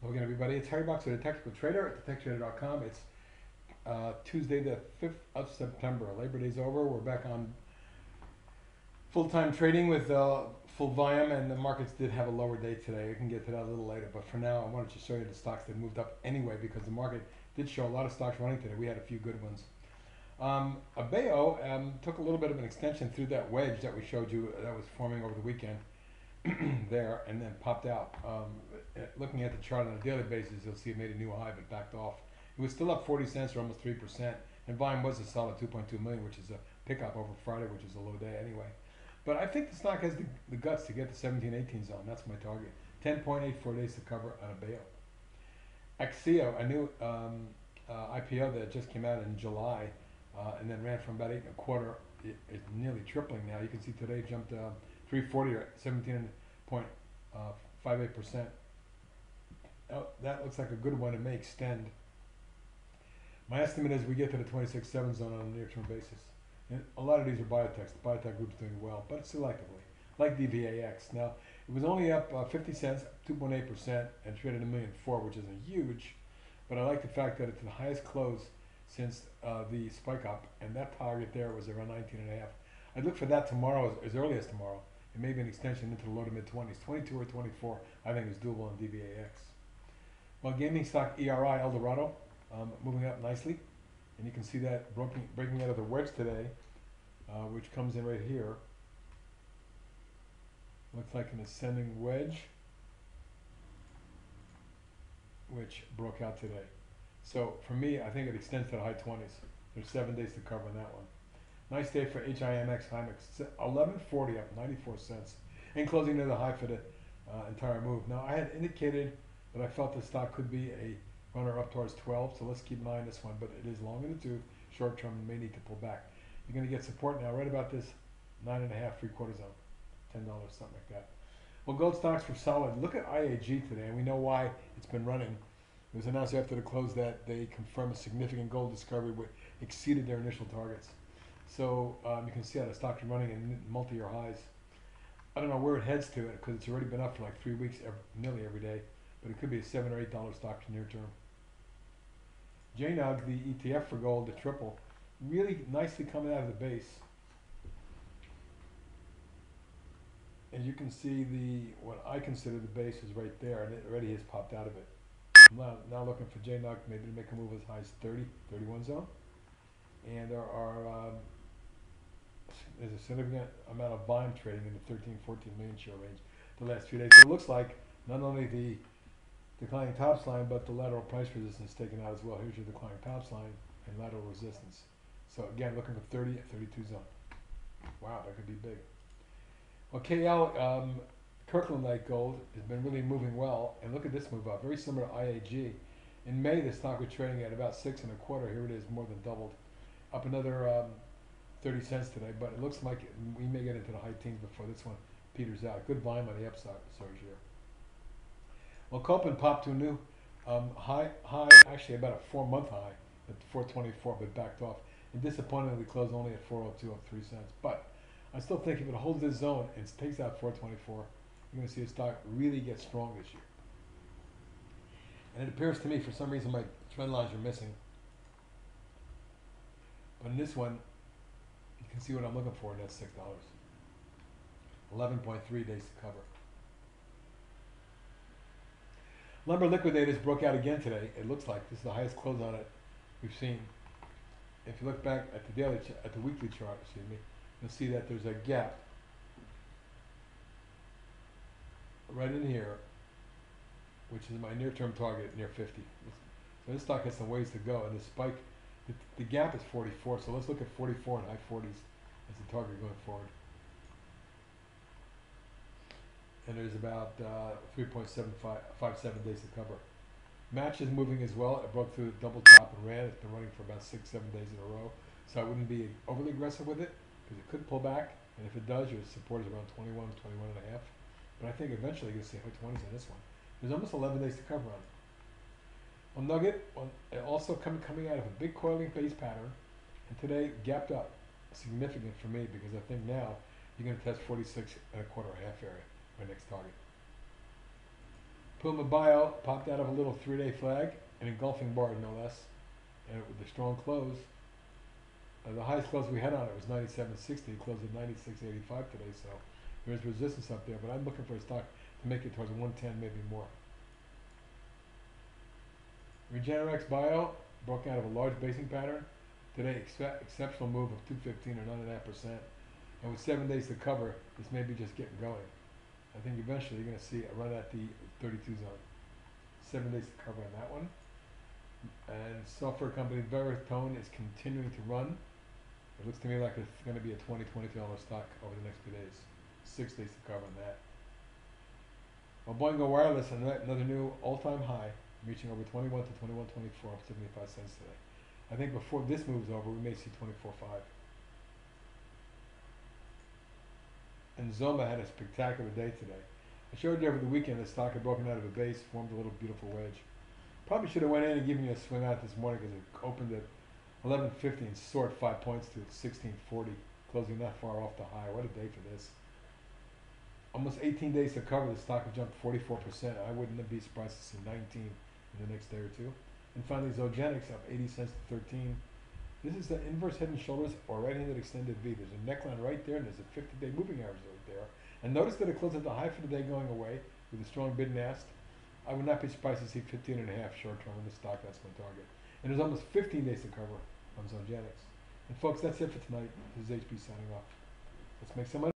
Hello again, everybody. It's Harry Box with the Technical Trader at thetechtrader.com. It's Tuesday, the 5th of September. Labor Day's over. We're back on full-time trading with full volume, and the markets did have a lower day today. We can get to that a little later, but for now, I wanted to show you the stocks that moved up anyway because the market did show a lot of stocks running today. We had a few good ones. ABEO took a little bit of an extension through that wedge that we showed you that was forming over the weekend there, and then popped out. Looking at the chart on a daily basis, you'll see it made a new high but backed off. It was still up 40 cents or almost 3%, and volume was a solid 2.2 million, which is a pickup over Friday, which is a low day anyway. But I think the stock has the guts to get the 17-18 zone. That's my target. 10.84 days to cover on ABEO. ABEO, a new IPO that just came out in July, and then ran from about 8 1/4. It's nearly tripling now. You can see today it jumped 340 or 17.58%. That looks like a good one. It may extend. My estimate is we get to the 26.7 zone on a near-term basis. And a lot of these are biotechs. The biotech group's doing well, but selectively, like DVAX. Now, it was only up 50 cents, 2.8%, and traded $1.4 million, which isn't huge. But I like the fact that it's the highest close since the spike up, and that target there was around 19.5. I'd look for that tomorrow, as early as tomorrow. It may be an extension into the low to mid 20s. 22 or 24, I think is doable on DVAX. Well, gaming stock ERI Eldorado moving up nicely, and you can see that breaking out of the wedge today, which comes in right here. Looks like an ascending wedge, which broke out today. So for me, I think it extends to the high 20s. There's 7 days to cover on that one. Nice day for HIMX, 1140 up 94 cents, and closing near the high for the entire move. Now, I had indicated that I felt the stock could be a runner up towards 12, so let's keep an eye on this one, but it is long in the tooth. Short term, may need to pull back. You're going to get support now right about this 9.5, 3/4 zone, $10, something like that. Well, gold stocks were solid. Look at IAG today, and we know why it's been running. It was announced after the close that they confirmed a significant gold discovery which exceeded their initial targets. So you can see how the stocks are running in multi-year highs. I don't know where it heads to because it's already been up for like 3 weeks, nearly every day. But it could be a $7 or $8 stock near term. JNUG, the ETF for gold, the triple, really nicely coming out of the base. And you can see what I consider the base is right there, and it already has popped out of it. I'm now looking for JNUG maybe to make a move as high as 30, 31 zone. And there's a significant amount of volume trading in the 13, 14 million share range the last few days. So it looks like not only the declining tops line, but the lateral price resistance taken out as well. Here's your declining tops line and lateral resistance. So again, looking for 30 at 32 zone. Wow, that could be big. Well, KL, Kirkland-like gold has been really moving well, and look at this move up, very similar to IAG. In May, the stock was trading at about 6 1/4. Here it is, more than doubled, up another 30 cents today. But it looks like we may get into the high teens before this one peters out. Good volume on the upside surge here. Well, Copen popped to a new high, actually about a 4-month high at 424, but backed off. And disappointingly closed only at 402 up 3 cents. But I still think if it holds this zone and takes out 424, you're going to see the stock really get strong this year. And it appears to me, for some reason, my trend lines are missing. But in this one, you can see what I'm looking for, and that's $6. 11.3 days to cover. Lumber liquidators broke out again today. It looks like this is the highest close on it we've seen. If you look back at the weekly chart, you'll see that there's a gap right in here, which is my near-term target near 50. So this stock has some ways to go, and the spike, the gap is 44. So let's look at 44 and high 40s as the target going forward. And there's about 3.757 days to cover. Match is moving as well. It broke through the double top and ran. It's been running for about 6, 7 days in a row. So I wouldn't be overly aggressive with it because it could pull back. And if it does, your support is around 21, 21.5. But I think eventually you're going to see high 20s on this one. There's almost 11 days to cover on it. Well, Nugget, also coming out of a big coiling base pattern, and today gapped up. Significant for me because I think now you're going to test 46 1/4 half area, my next target. Puma Bio popped out of a little 3-day flag, an engulfing bar no less, and with a strong close. The highest close we had on it was 97.60. It closed at 96.85 today, so there's resistance up there. But I'm looking for a stock to make it towards 110, maybe more. Regenerex Bio broke out of a large basing pattern today. Exceptional move of 215 or 9.5%, and with 7 days to cover, this may be just getting going. I think eventually you're going to see a run at the 32 zone. 7 days to cover on that one. And software company Veritone is continuing to run. It looks to me like it's going to be a $20-$23 stock over the next few days. 6 days to cover on that. Well, Boingo Wireless, another new all-time high, reaching over 21 to 21.24, up 75 cents today. I think before this moves over, we may see 24.5. And Zoma had a spectacular day today. I showed you over the weekend the stock had broken out of a base, formed a little beautiful wedge. Probably should have went in and given you a swing out this morning because it opened at 11.50 and soared 5 points to 16.40, closing not far off the high. What a day for this. Almost 18 days to cover, the stock have jumped 44%. I wouldn't be surprised to see 19 in the next day or two. And finally, Zogenix up 80 cents to 13. This is the inverse head and shoulders or right-handed extended V. There's a neckline right there, and there's a 50-day moving average right there. And notice that it closed at the high for the day going away with a strong bid and ask. I would not be surprised to see 15.5 short term in the stock. That's my target. And there's almost 15 days to cover on Zogenix. And folks, that's it for tonight. This is HB signing off. Let's make some money.